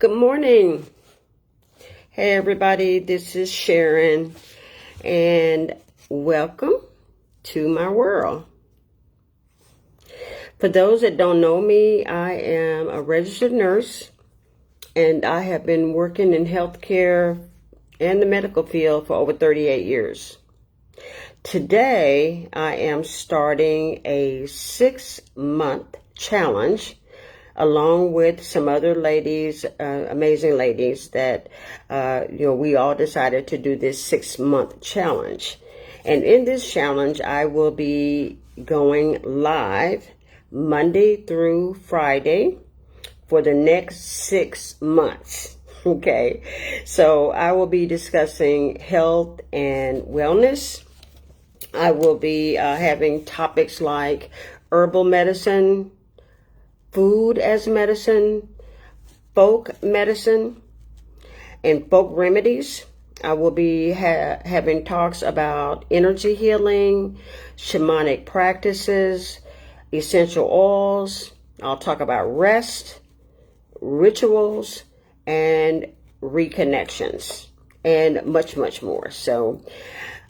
Good morning. Hey, everybody, this is Sharon, and welcome to my world. For those that don't know me, I am a registered nurse, and I have been working in healthcare and the medical field for over 38 years. Today, I am starting a 6-month challenge along with some other ladies, amazing ladies that, we all decided to do this 6-month challenge. And in this challenge, I will be going live Monday through Friday for the next 6 months. Okay. So I will be discussing health and wellness. I will be having topics like herbal medicine, food as medicine, folk medicine, and folk remedies. I will be having talks about energy healing, shamanic practices, essential oils. I'll talk about rest, rituals, and reconnections, and much, much more. So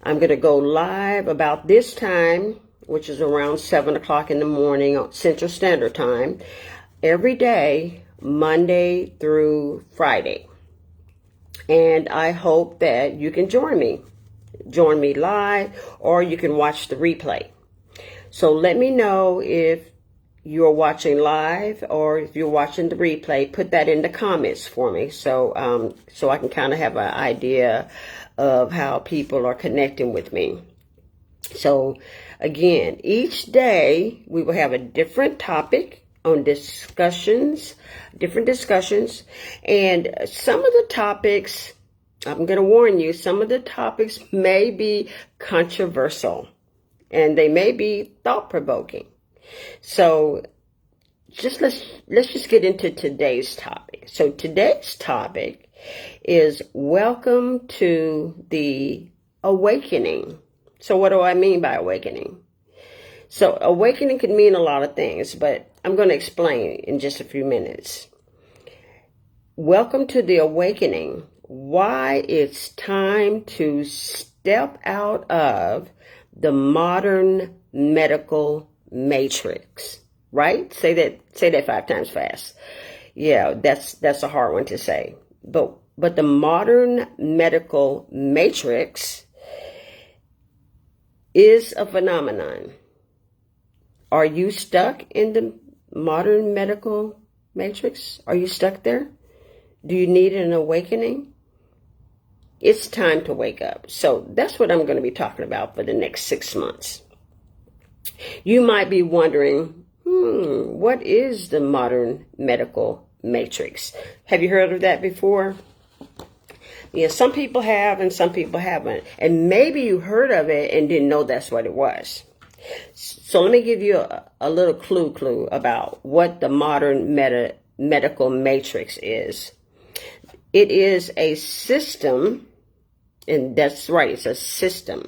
I'm going to go live about this time, which is around 7 o'clock in the morning on Central Standard Time, every day, Monday through Friday. And I hope that you can join me. Join me live, or you can watch the replay. So let me know if you're watching live or if you're watching the replay. Put that in the comments for me so I can kind of have an idea of how people are connecting with me. So again, each day we will have a different topic on different discussions. And some of the topics, I'm going to warn you, some of the topics may be controversial and they may be thought-provoking. So let's just get into today's topic. So today's topic is welcome to the awakening. So what do I mean by awakening? So awakening could mean a lot of things, but I'm going to explain in just a few minutes. Welcome to the awakening. Why it's time to step out of the modern medical matrix, right? Say that 5 times fast. Yeah, that's a hard one to say. But the modern medical matrix is a phenomenon. Are you stuck in the modern medical matrix? Are you stuck there? Do you need an awakening? It's time to wake up. So that's what I'm going to be talking about for the next 6 months. You might be wondering, what is the modern medical matrix? Have you heard of that before? Yeah, some people have and some people haven't. And maybe you heard of it and didn't know that's what it was. So let me give you a little clue about what the modern medical matrix is. It is a system, and that's right, it's a system.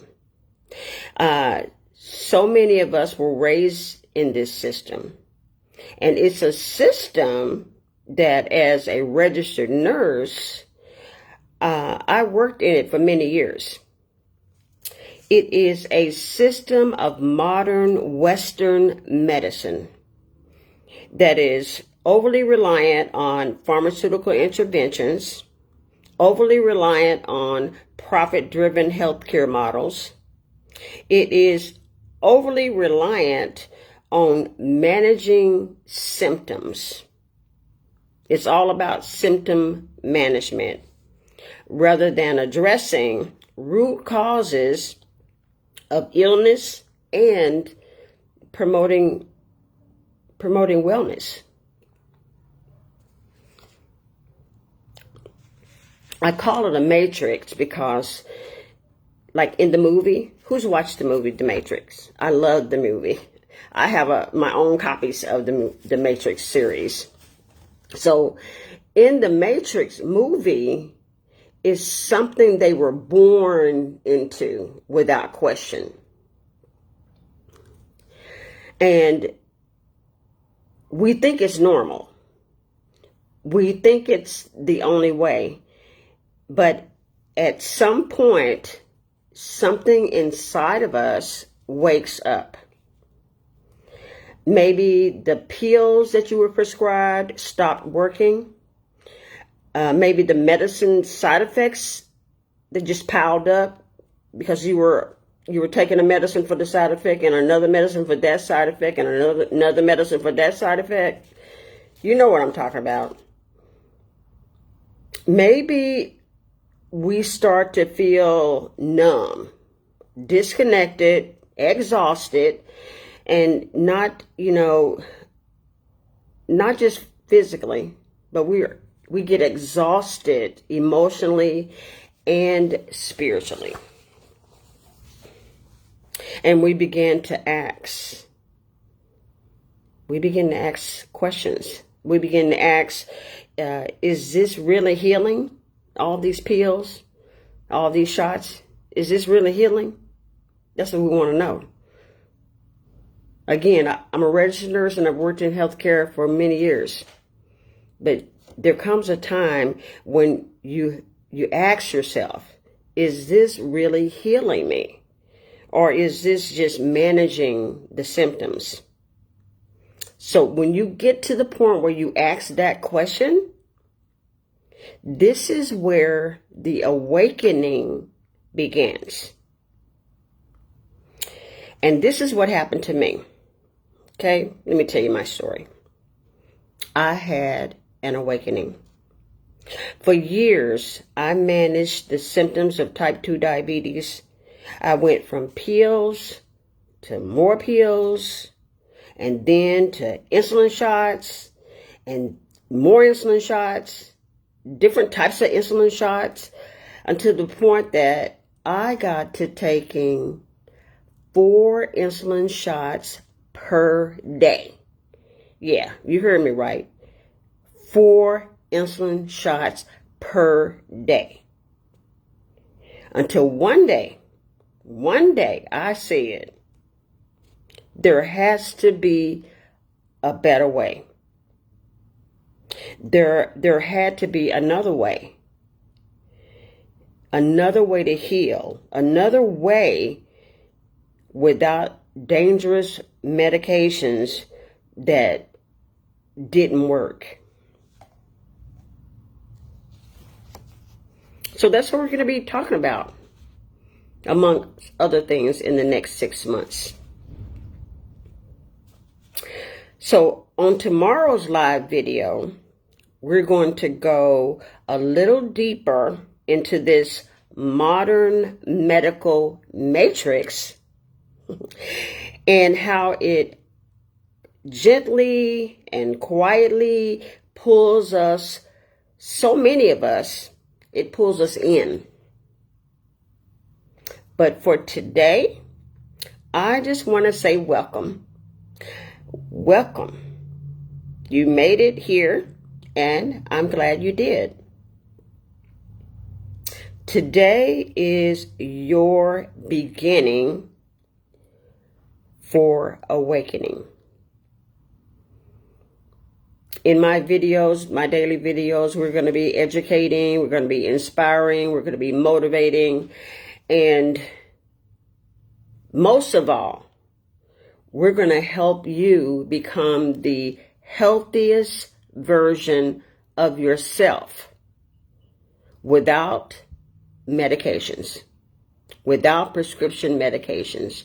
So many of us were raised in this system. And it's a system that as a registered nurse, I worked in it for many years. It is a system of modern Western medicine that is overly reliant on pharmaceutical interventions, overly reliant on profit-driven healthcare models. It is overly reliant on managing symptoms. It's all about symptom management rather than addressing root causes of illness and promoting wellness. I call it a matrix because, like in the movie, who's watched the movie The Matrix? I love the movie. I have my own copies of the Matrix series. So in the Matrix movie is something they were born into without question. And we think it's normal. We think it's the only way, but at some point, something inside of us wakes up. Maybe the pills that you were prescribed stopped working. Maybe the medicine side effects that just piled up because you were taking a medicine for the side effect and another medicine for that side effect and another medicine for that side effect. You know what I'm talking about. Maybe we start to feel numb, disconnected, exhausted, and not just physically, but we get exhausted emotionally and spiritually. And we begin to ask questions. We begin to ask, is this really healing? All these pills, all these shots, is this really healing? That's what we want to know. Again, I'm a registered nurse and I've worked in healthcare for many years. But there comes a time when you ask yourself, is this really healing me? Or is this just managing the symptoms? So when you get to the point where you ask that question, this is where the awakening begins. And this is what happened to me. Okay, let me tell you my story. I had an awakening. For years, I managed the symptoms of type 2 diabetes. I went from pills to more pills, and then to insulin shots, and more insulin shots, different types of insulin shots, until the point that I got to taking 4 insulin shots per day. Yeah, you heard me right. 4 insulin shots per day. Until one day I said, there has to be a better way. There had to be another way. Another way to heal. Another way without dangerous medications that didn't work. So that's what we're going to be talking about, among other things, in the next 6 months. So on tomorrow's live video, we're going to go a little deeper into this modern medical matrix and how it gently and quietly pulls us, so many of us, it pulls us in. But for today, I just want to say welcome. Welcome. You made it here, and I'm glad you did. Today is your beginning for awakening. In my videos, my daily videos, we're going to be educating, we're going to be inspiring, we're going to be motivating, and most of all, we're going to help you become the healthiest version of yourself without medications, without prescription medications.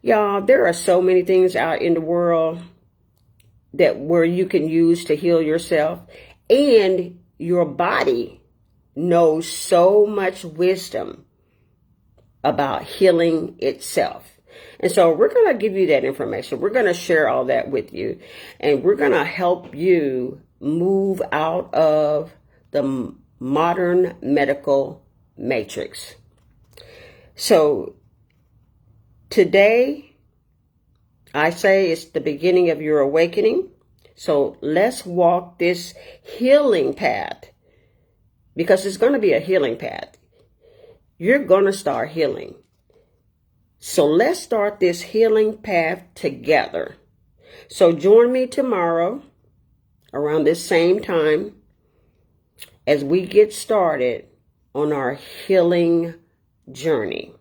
Y'all, there are so many things out in the world where you can use to heal yourself, and your body knows so much wisdom about healing itself. And so we're going to give you that information. We're going to share all that with you, and we're going to help you move out of the modern medical matrix. So today, I say it's the beginning of your awakening. So let's walk this healing path, because it's going to be a healing path. You're going to start healing. So let's start this healing path together. So join me tomorrow around this same time as we get started on our healing journey.